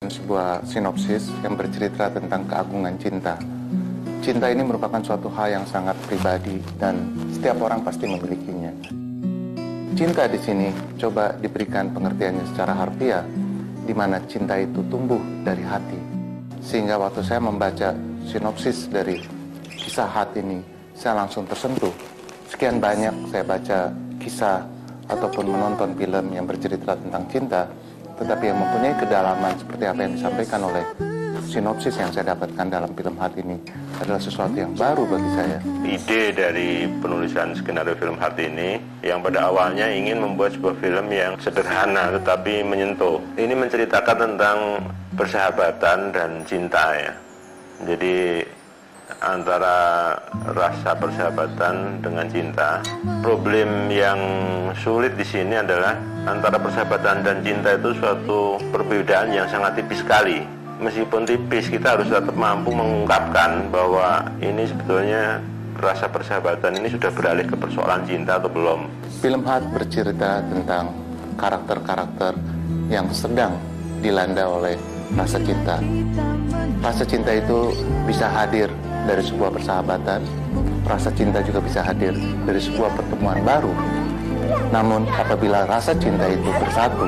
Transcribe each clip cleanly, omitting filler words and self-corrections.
Sebuah sinopsis yang bercerita tentang keagungan cinta. Cinta ini merupakan suatu hal yang sangat pribadi dan setiap orang pasti memilikinya. Cinta di sini coba diberikan pengertiannya secara harfiah, di mana cinta itu tumbuh dari hati. Sehingga waktu saya membaca sinopsis dari kisah hati ini, saya langsung tersentuh. Sekian banyak saya baca kisah ataupun menonton film yang bercerita tentang cinta, tetapi yang mempunyai kedalaman seperti apa yang disampaikan oleh sinopsis yang saya dapatkan dalam film Heart ini adalah sesuatu yang baru bagi saya. Ide dari penulisan skenario film Heart ini yang pada awalnya ingin membuat sebuah film yang sederhana tetapi menyentuh. Ini menceritakan tentang persahabatan dan cinta ya. Jadi antara rasa persahabatan dengan cinta. Problem yang sulit di sini adalah antara persahabatan dan cinta itu suatu perbedaan yang sangat tipis sekali. Meskipun tipis, kita harus tetap mampu mengungkapkan bahwa ini sebetulnya rasa persahabatan ini sudah beralih ke persoalan cinta atau belum. Film Heart bercerita tentang karakter-karakter yang sedang dilanda oleh rasa cinta. Rasa cinta itu bisa hadir dari sebuah persahabatan, rasa cinta juga bisa hadir dari sebuah pertemuan baru. Namun apabila rasa cinta itu bersatu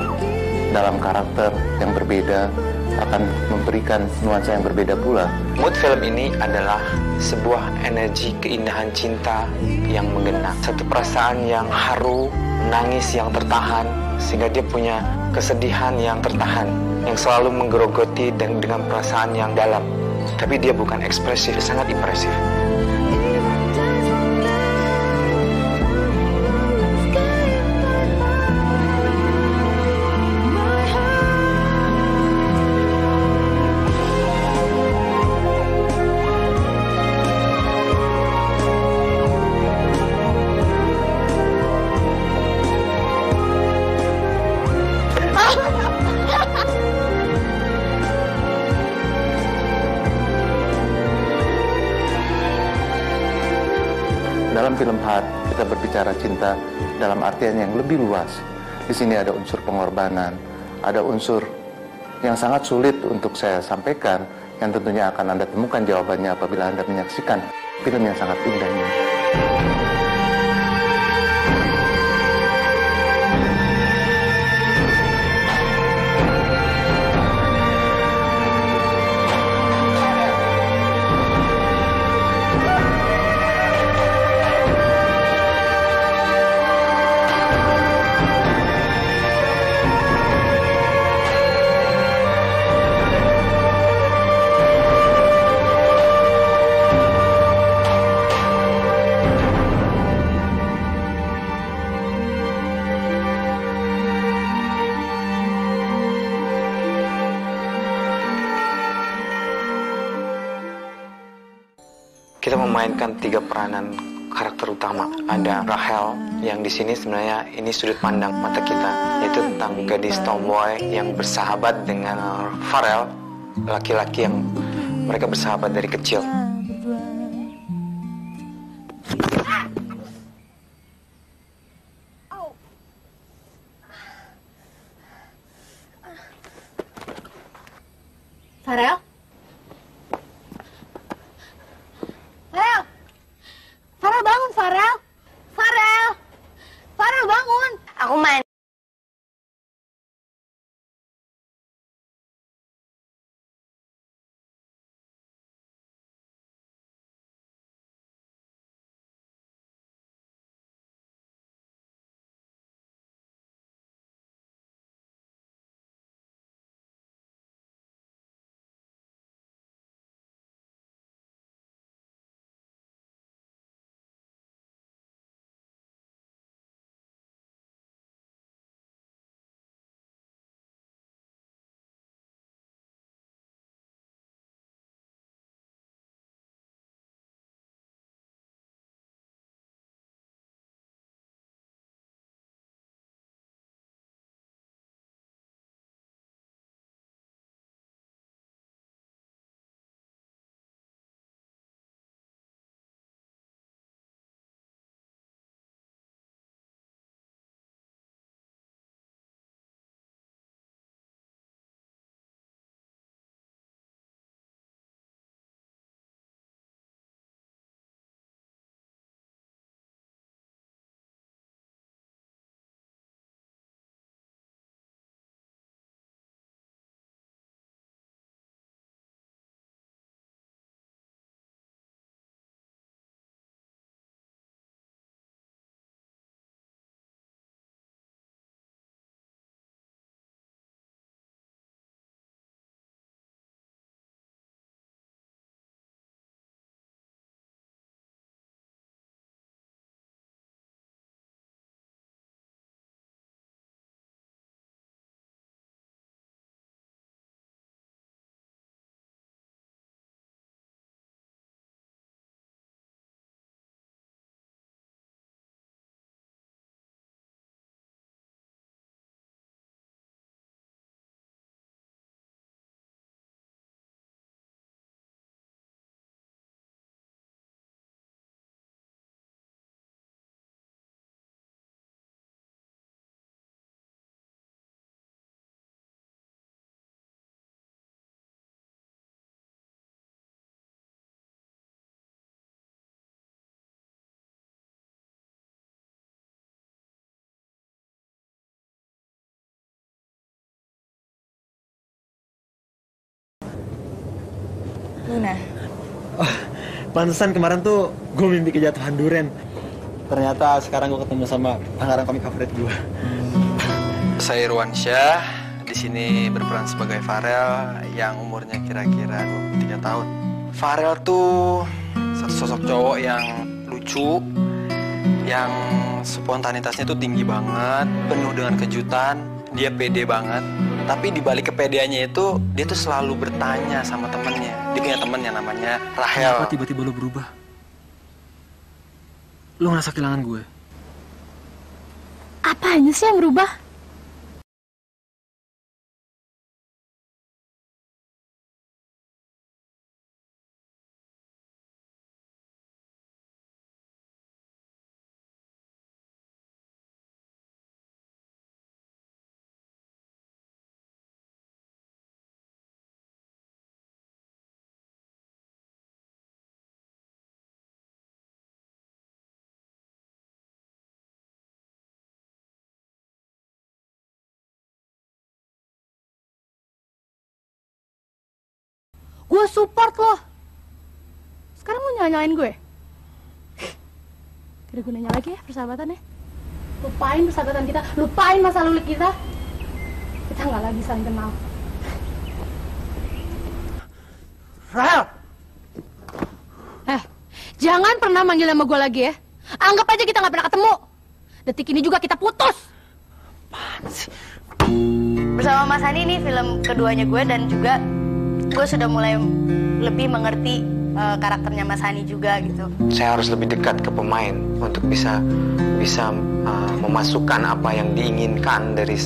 dalam karakter yang berbeda, akan memberikan nuansa yang berbeda pula. Mood film ini adalah sebuah energi keindahan cinta yang mengena. Satu perasaan yang haru, nangis yang tertahan, sehingga dia punya kesedihan yang tertahan, yang selalu menggerogoti dan dengan perasaan yang dalam. Tapi dia bukan ekspresif, sangat impresif. Dalam film Heart, kita berbicara cinta dalam artian yang lebih luas. Di sini ada unsur pengorbanan, ada unsur yang sangat sulit untuk saya sampaikan, yang tentunya akan Anda temukan jawabannya apabila Anda menyaksikan film yang sangat indah ini. Kita memainkan 3 peranan karakter utama. Ada Rachel yang di sini sebenarnya ini sudut pandang mata kita, yaitu tentang gadis tomboy yang bersahabat dengan Farel, laki-laki yang mereka bersahabat dari kecil. Farel? Farel! Farel bangun, Farel! Farel! Farel bangun! Aku main. Luna. Oh, pantesan kemarin tuh gue mimpi kejatuhan duren. Ternyata sekarang gue ketemu sama pengarang komik favorit gue. Saya Irwansyah, di sini berperan sebagai Farel yang umurnya kira-kira 23 tahun. Farel tuh satu sosok cowok yang lucu, yang spontanitasnya tuh tinggi banget, penuh dengan kejutan, dia pede banget. Tapi di balik kepedeannya itu, dia tuh selalu bertanya sama temennya. Dia punya temen yang namanya Rahel. Kenapa tiba-tiba lo berubah? Lo ngerasa kehilangan gue? Apanya sih yang berubah? Gue support lo. Sekarang mau nyalain gue? Gak ada gunanya lagi ya persahabatannya. Lupain persahabatan kita, lupain masa lalu kita. Kita nggak lagi saling kenal. Rahel! Jangan pernah manggil nama gue lagi ya. Anggap aja kita nggak pernah ketemu. Detik ini juga kita putus. Apaan sih? Bersama Mas Hani ini film keduanya gue, dan juga gue sudah mulai lebih mengerti karakternya Mas Hani juga gitu. Saya harus lebih dekat ke pemain untuk bisa memasukkan apa yang diinginkan dari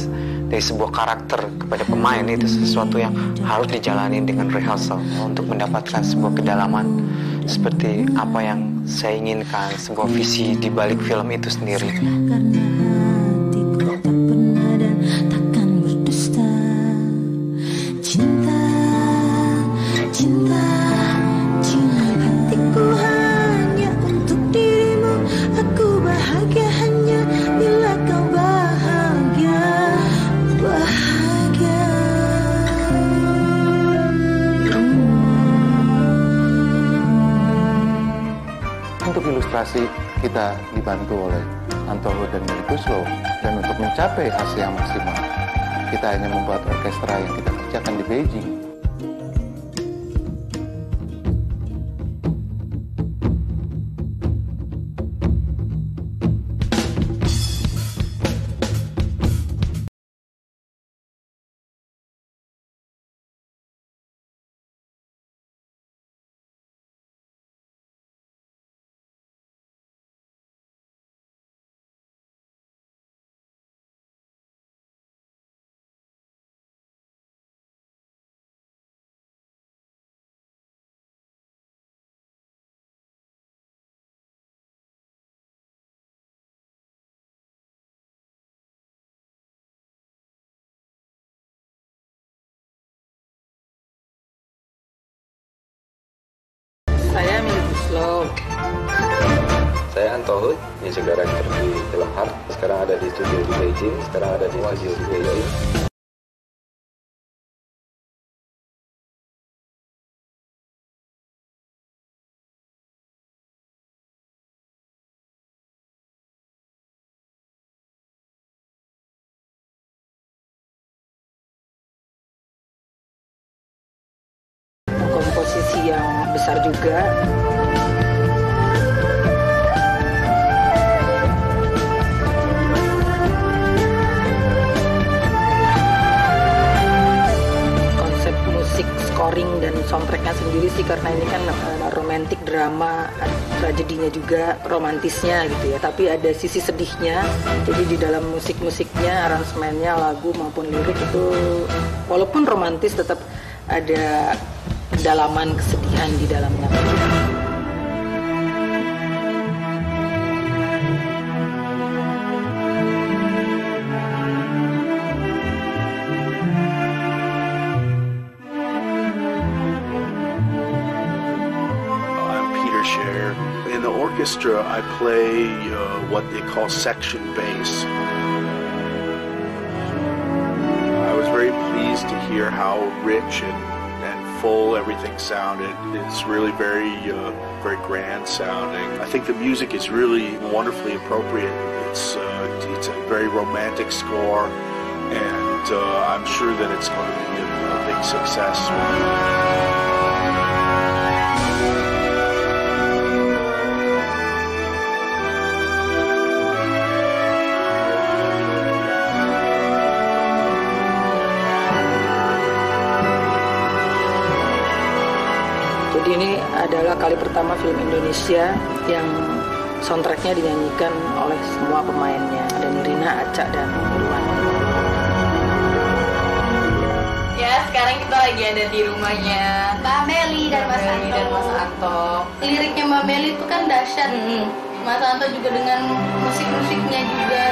sebuah karakter kepada pemain. Itu sesuatu yang harus dijalani dengan rehearsal untuk mendapatkan sebuah kedalaman seperti apa yang saya inginkan, sebuah visi di balik film itu sendiri. Karena hatiku tak pernah dan takkan berdusta. Cinta, cinta, cinta hatiku hanya untuk dirimu. Aku bahagia hanya bila kau bahagia, bahagia. Untuk ilustrasi, kita dibantu oleh Antolo dan Melly Guslow. Dan untuk mencapai hasil yang maksimal, kita hanya membuat orkestra yang kita kerjakan di Beijing. Saya Melly Guslow. Saya Antohut, music director di film Heart. Sekarang ada di studio di Beijing, sekarang ada di studio di Beijing. Komposisi yang besar juga. Konsep musik, scoring dan soundtracknya sendiri sih, karena ini kan romantic drama, tragedinya juga, romantisnya gitu ya. Tapi ada sisi sedihnya. Jadi di dalam musik-musiknya, aransemennya, lagu maupun lirik itu walaupun romantis tetap ada kedalaman kesedihan di dalamnya. I'm Peter Scher. In the orchestra, I play what they call section bass. I was very pleased to hear how rich and full everything sounded. It's really very grand sounding. I think the music is really wonderfully appropriate. It's a very romantic score, and I'm sure that it's going to be a big success. Jadi ini adalah kali pertama film Indonesia yang soundtracknya dinyanyikan oleh semua pemainnya. Ada Nirina, Aca, dan Irwan. Ya, sekarang kita lagi ada di rumahnya Mbak Meli dan Mas Anto. Liriknya Mbak Meli itu kan dahsyat. Mas Anto juga dengan musik-musiknya juga.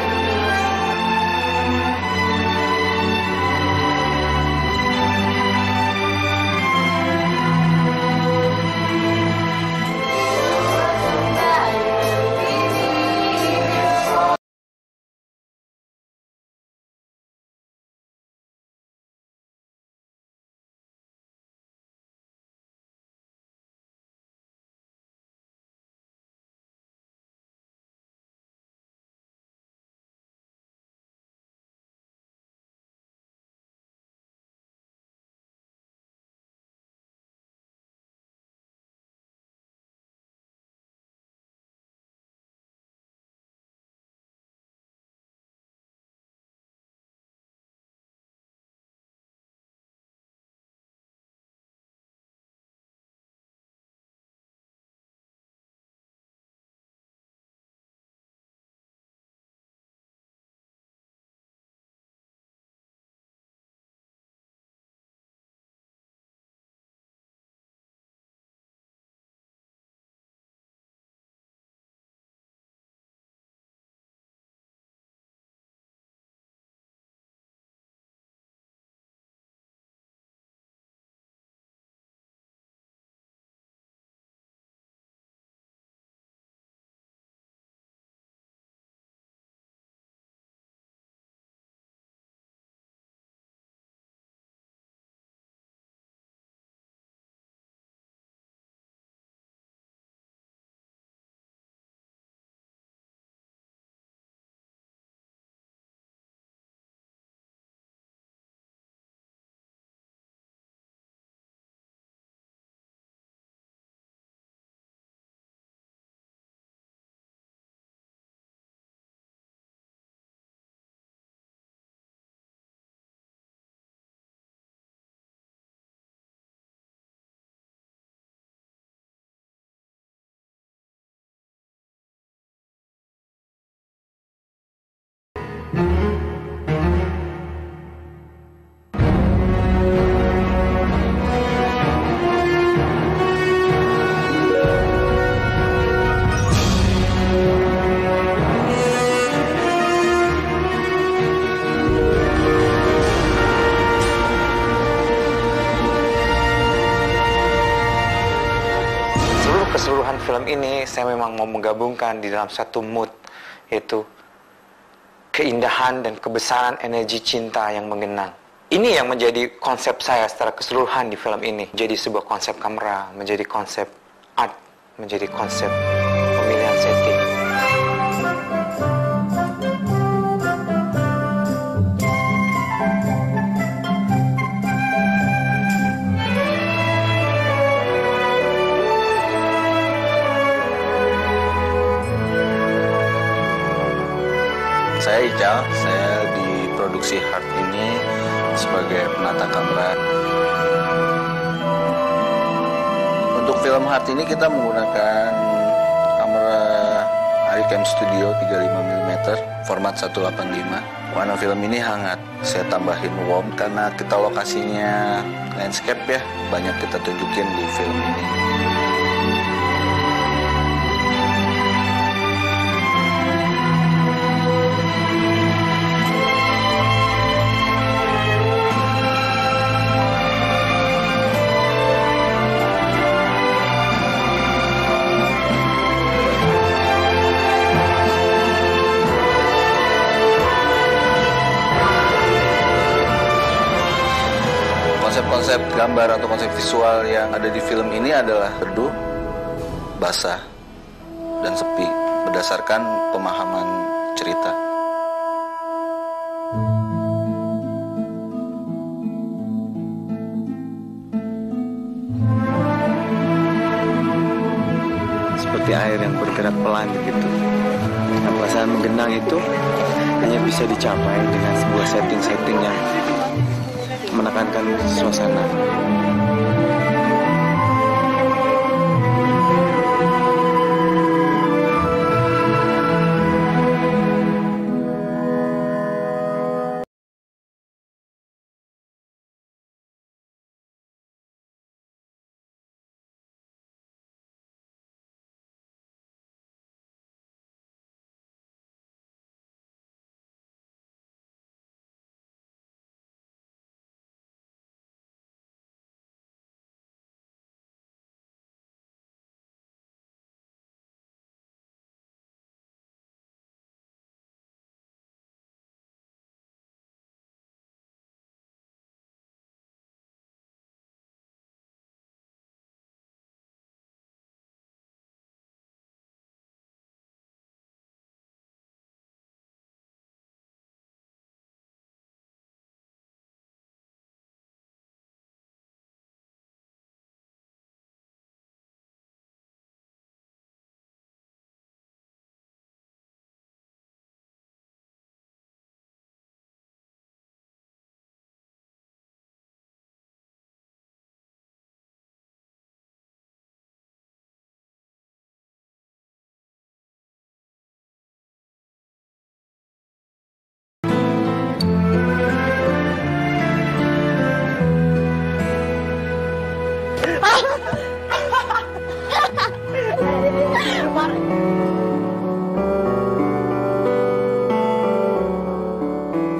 Keseluruhan film ini saya memang mau menggabungkan di dalam satu mood, yaitu keindahan dan kebesaran energi cinta yang menggenang. Ini yang menjadi konsep saya secara keseluruhan di film ini. Menjadi sebuah konsep kamera, menjadi konsep art, menjadi konsep pemilihan setting. Saya Ical, saya di produksi Heart ini sebagai penata kamera. Untuk film Heart ini kita menggunakan kamera Aricam Studio 35mm format 185. Warna film ini hangat, saya tambahin warm karena kita lokasinya landscape ya, banyak kita tunjukin di film ini. konsep gambar atau konsep visual yang ada di film ini adalah teduh, basah, dan sepi berdasarkan pemahaman cerita. Seperti air yang bergerak pelan gitu. Nah, perasaan menggenang itu hanya bisa dicapai dengan sebuah setting-setting yang menekankan suasana.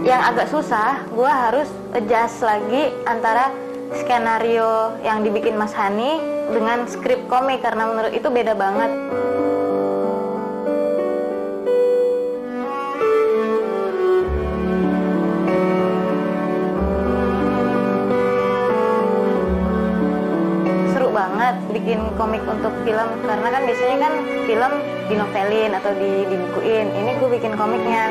Yang agak susah, gue harus adjust lagi antara skenario yang dibikin Mas Hani dengan skrip komik, karena menurut itu beda banget. Seru banget bikin komik untuk film, karena kan biasanya kan film dinovelin atau dibukuin. Ini gue bikin komiknya.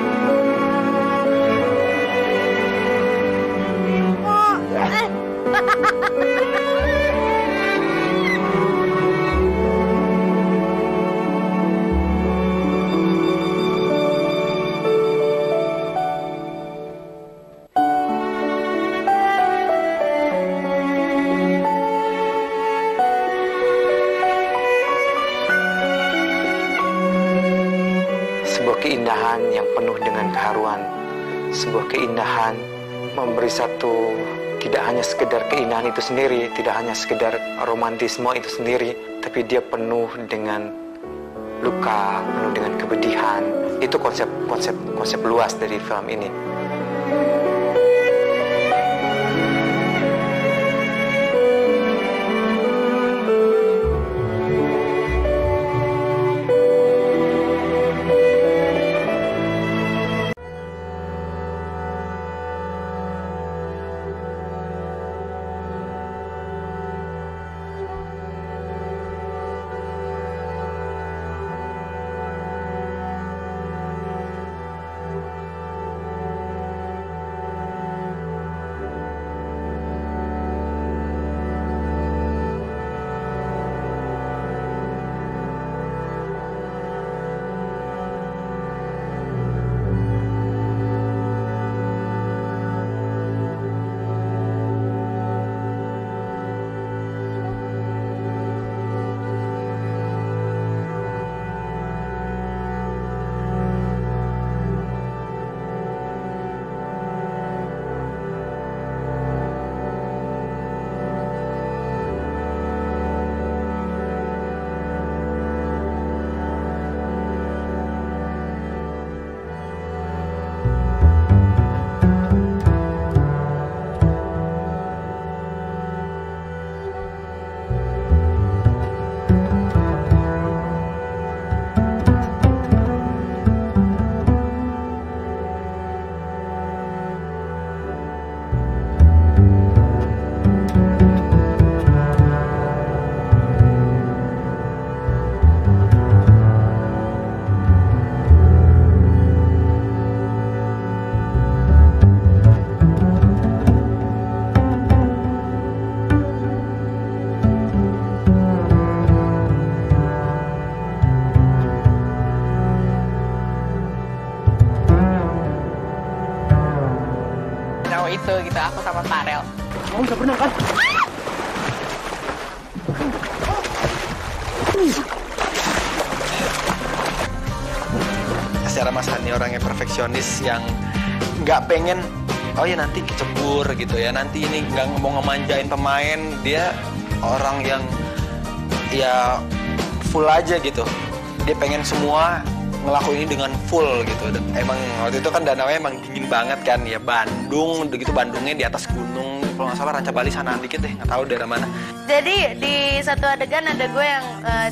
Sebuah keindahan yang penuh dengan keharuan, sebuah keindahan memberi satu, tidak hanya sekedar keindahan itu sendiri, tidak hanya sekedar romantisme itu sendiri, tapi dia penuh dengan luka, penuh dengan kepedihan. Itu konsep luas dari film ini. itu gitu, aku sama Farel. Kamu udah pernah kan? Secara Mas Hani orangnya perfeksionis yang nggak pengen, oh ya nanti kecebur gitu ya, nanti ini nggak mau ngemanjain pemain. Dia orang yang ya full aja gitu. Dia pengen semua ngelakuin ini dengan full gitu. Dan emang waktu itu kan danaunya emang dingin banget kan ya, Bandung gitu, Bandungnya di atas gunung, kalau nggak salah Ranca Bali sana dikit deh, nggak tahu daerah mana. Jadi di satu adegan ada gue yang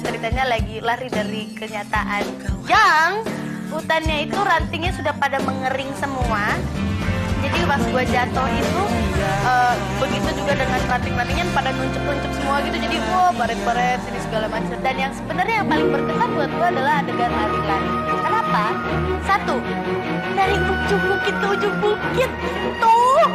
ceritanya lagi lari dari kenyataan, yang hutannya itu rantingnya sudah pada mengering semua. Jadi pas gue jatuh itu begitu juga dengan ranting-rantingnya pada nunjuk-nunjuk semua gitu. Jadi wah, baret-baret ini segala macam. Dan yang sebenarnya yang paling berkesan buat gue adalah adegan lari-lari. Kenapa? Satu, dari ujung bukit ke ujung bukit tuh.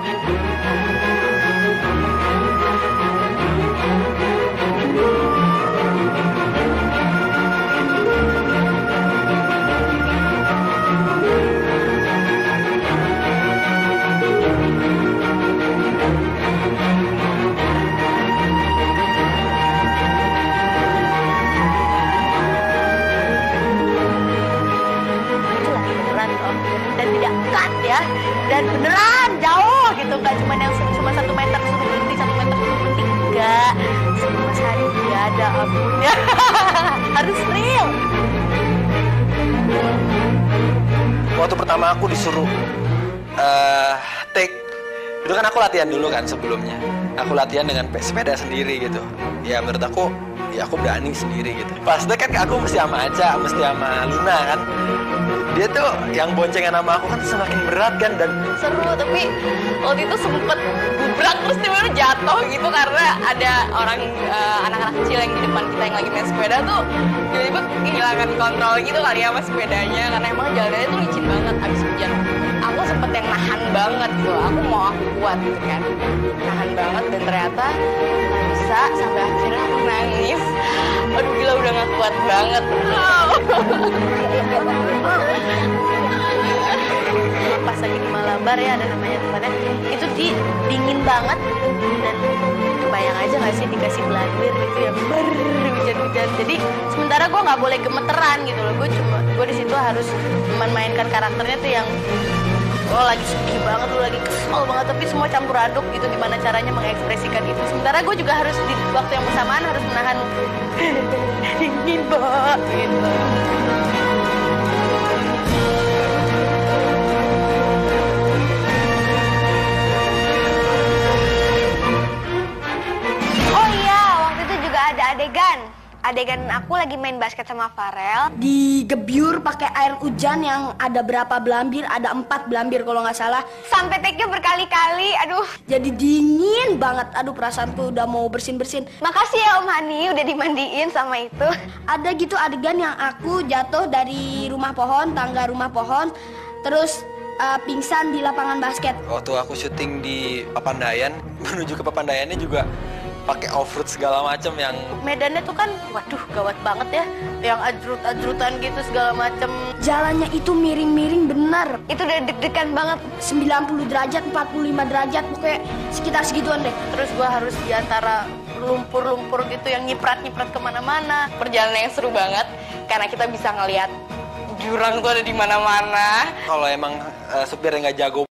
Dan tidak cut ya, dan beneran jauh gitu, nggak cuma yang cuma 1 meter suruh berhenti, 1 meter suruh berhenti, enggak. Sama Mas Hari ya, ada ampun ya. Harus real. Waktu pertama aku disuruh take, itu kan aku latihan dulu kan sebelumnya. Aku latihan dengan sepeda sendiri gitu. Ya menurut aku, ya aku berani sendiri gitu. Pas deh kan aku mesti sama Aca, mesti sama Luna kan. Dia tuh yang boncengan sama aku kan semakin berat kan, dan Seru, tapi waktu itu sempet gubrak terus tiba-tiba jatuh gitu karena ada orang anak-anak kecil yang di depan kita yang lagi main sepeda tuh tiba-tiba kehilangan kontrol gitu kali ya sama sepedanya, karena emang jalannya tuh licin banget abis hujan. Aku sempet yang nahan banget gitu, aku kuat gitu kan, nahan banget, dan ternyata nggak bisa, sampai akhirnya aku nangis. Aduh gila, udah gak kuat banget. Pas lagi di Malabar ya, ada namanya tempatnya, itu dingin banget, dan kebayang aja gak sih dikasih blender gitu yang hujan-hujan. Jadi sementara gue nggak boleh gemeteran gitu loh, gue di situ harus memainkan karakternya tuh yang lo lagi sedih banget, lo lagi kesel banget, tapi semua campur aduk gitu, gimana caranya mengekspresikan itu. Sementara gue juga harus di waktu yang bersamaan harus menahan dingin banget gitu. Oh iya, waktu itu juga ada adegan aku lagi main basket sama Farel, digebyur pakai air hujan yang ada berapa belambir, ada 4 belambir kalau nggak salah, sampai take-nya berkali-kali. Aduh, jadi dingin banget. Aduh, perasaan tuh udah mau bersin-bersin. Makasih ya Om Hani udah dimandiin sama itu. Ada gitu adegan yang aku jatuh dari rumah pohon, tangga rumah pohon, terus pingsan di lapangan basket. waktu aku syuting di Papandayan, menuju ke Papandayannya juga pakai off-road segala macam yang medannya tuh kan, waduh gawat banget ya, yang ajrut-ajrutan gitu segala macam. Jalannya itu miring-miring bener. Itu udah deg-degan banget. 90 derajat, 45 derajat, pokoknya sekitar segituan deh. Terus gua harus di antara lumpur-lumpur gitu yang nyiprat-nyiprat kemana-mana. Perjalanan yang seru banget karena kita bisa ngelihat jurang tuh ada di mana-mana. kalau emang supirnya nggak jago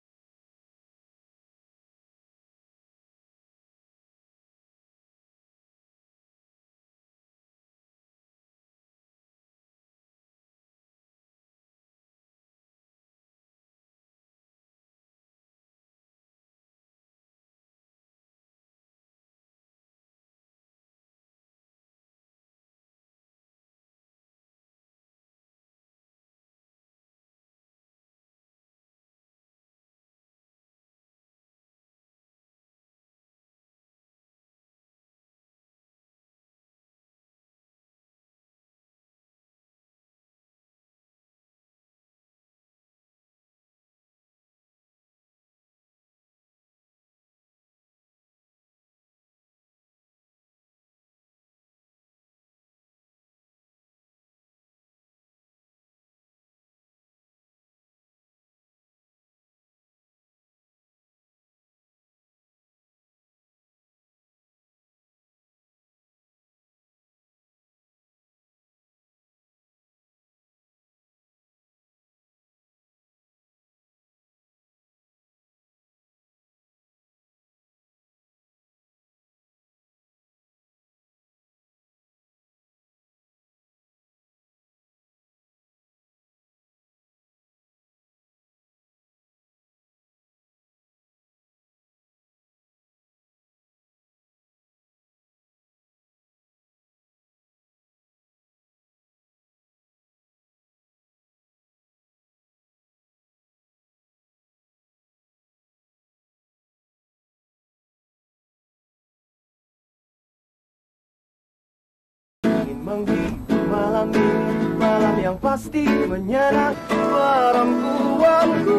menghibur malam ini, malam yang pasti menyenang perempuanku.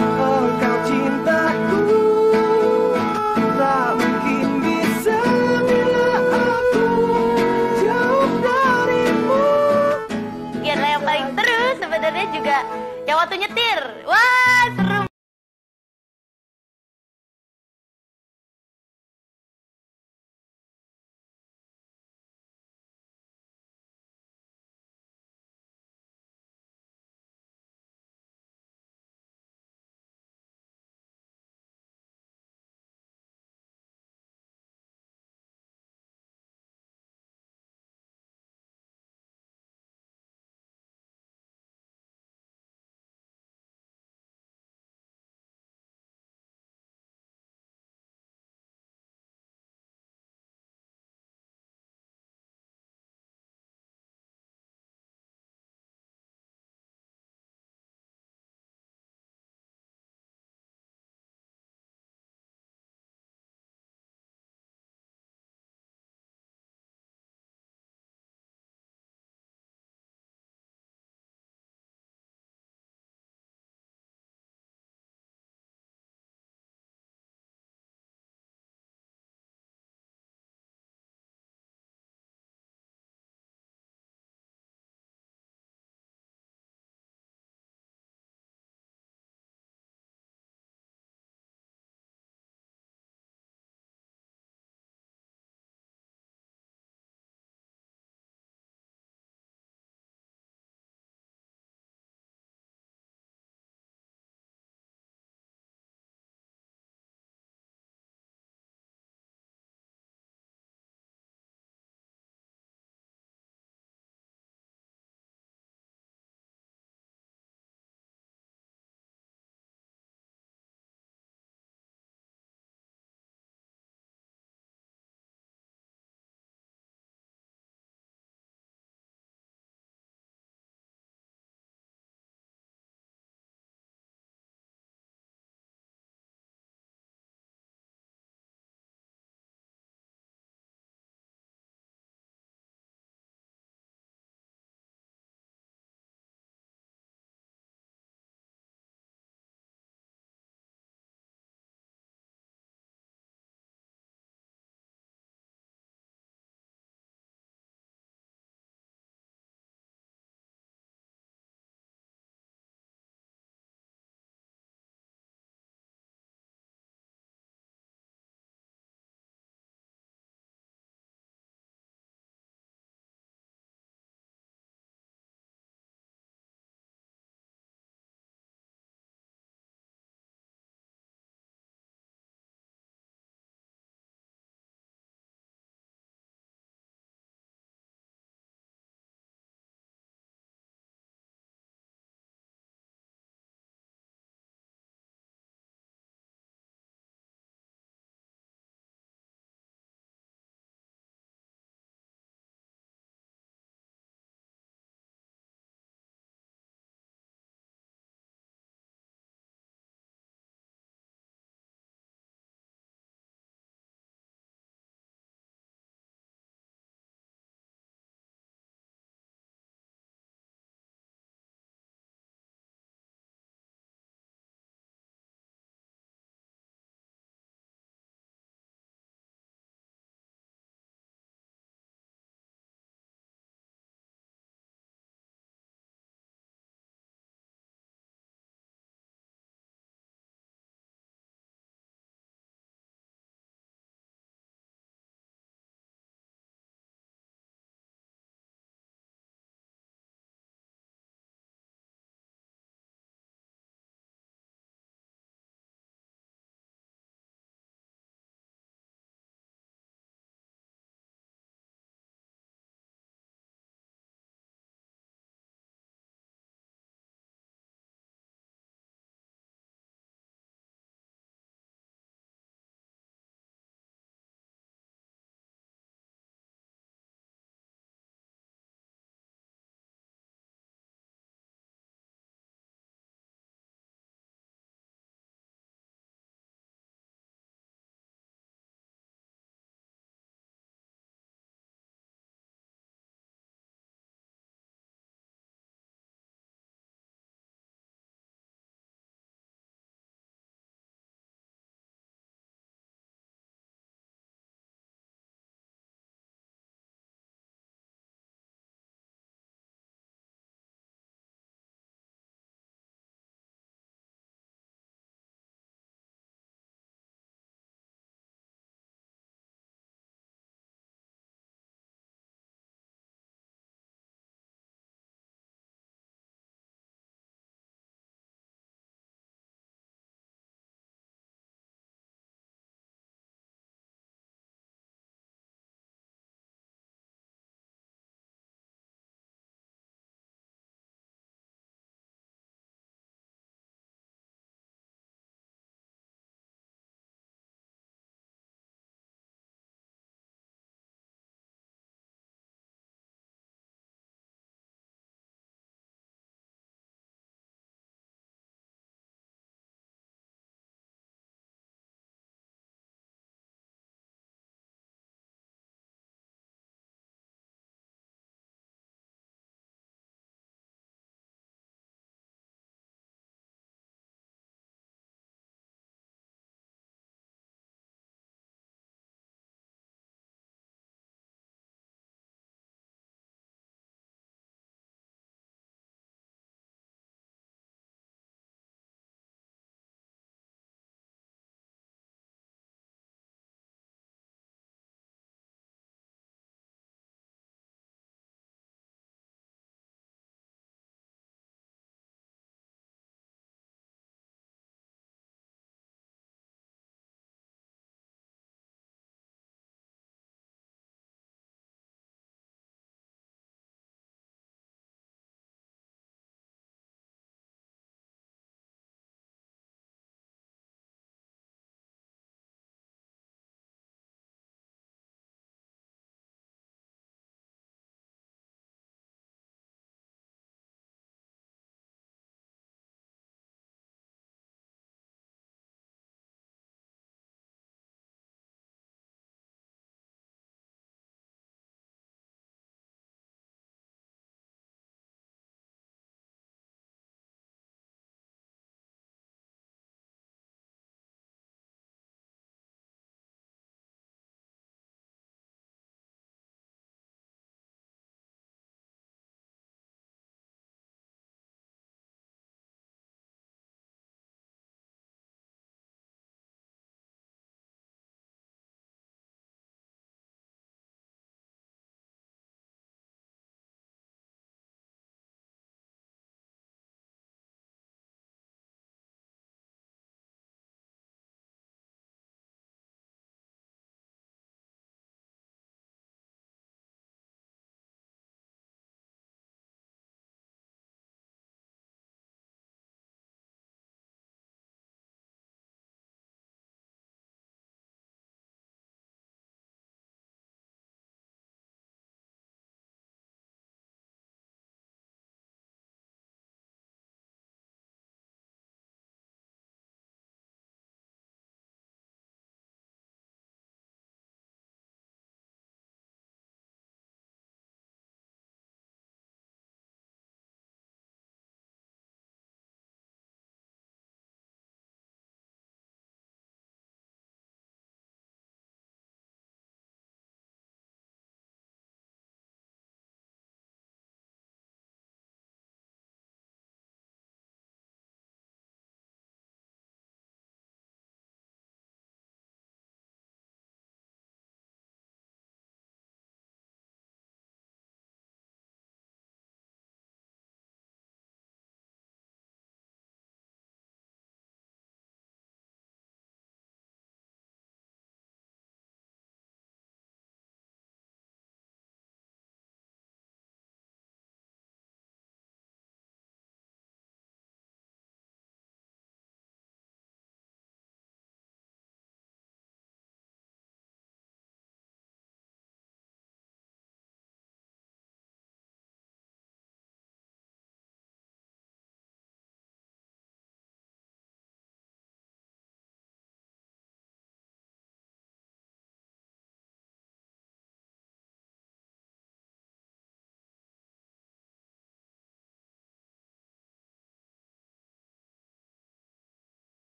Engkau cintaku, tak mungkin bisa bila aku jauh darimu. Yang paling seru sebenarnya juga yang waktu nyetir. Wah, seru